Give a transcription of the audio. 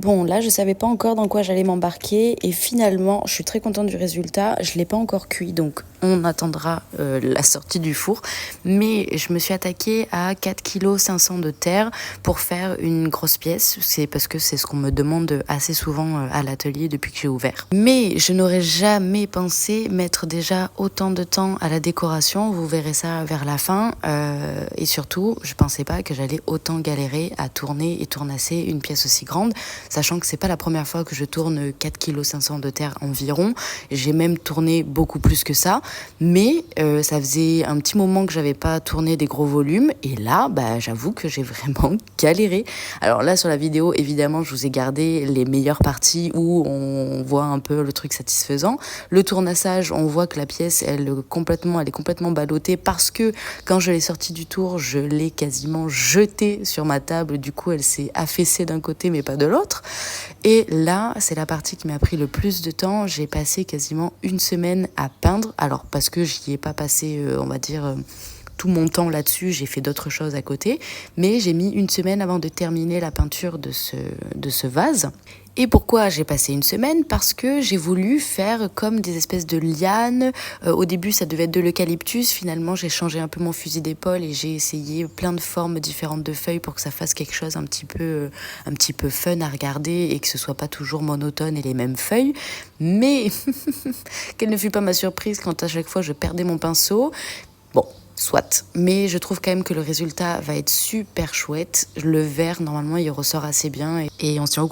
Bon, là, je savais pas encore dans quoi j'allais m'embarquer et finalement, je suis très contente du résultat. Je l'ai pas encore cuit, donc on attendra la sortie du four. Mais je me suis attaquée à 4,5 kg de terre pour faire une grosse pièce. C'est parce que c'est ce qu'on me demande assez souvent à l'atelier depuis que j'ai ouvert. Mais je n'aurais jamais pensé mettre déjà autant de temps à la décoration. Vous verrez ça vers la fin. Et surtout, je pensais pas que j'allais autant galérer à tourner et tournasser une pièce aussi grande. Sachant que c'est pas la première fois que je tourne 4,5 kg de terre environ. J'ai même tourné beaucoup plus que ça. Mais ça faisait un petit moment que j'avais pas tourné des gros volumes. Et là, j'avoue que j'ai vraiment galéré. Alors là, sur la vidéo, évidemment, je vous ai gardé les meilleures parties où on voit un peu le truc satisfaisant. Le tournassage, on voit que la pièce, elle est complètement ballottée parce que quand je l'ai sortie du tour, je l'ai quasiment jetée sur ma table. Du coup, elle s'est affaissée d'un côté, mais pas de l'autre. Et là, c'est la partie qui m'a pris le plus de temps. J'ai passé quasiment une semaine à peindre. Alors, parce que j'y ai pas passé, on va dire, tout mon temps là-dessus. J'ai fait d'autres choses à côté. Mais j'ai mis une semaine avant de terminer la peinture de ce vase. Et pourquoi j'ai passé une semaine? Parce que j'ai voulu faire comme des espèces de lianes. Au début, ça devait être de l'eucalyptus. Finalement, j'ai changé un peu mon fusil d'épaule et j'ai essayé plein de formes différentes de feuilles pour que ça fasse quelque chose un petit peu fun à regarder et que ce soit pas toujours monotone et les mêmes feuilles. Mais quelle ne fut pas ma surprise quand à chaque fois je perdais mon pinceau. Bon, soit. Mais je trouve quand même que le résultat va être super chouette. Le vert, normalement, il ressort assez bien et on se tient au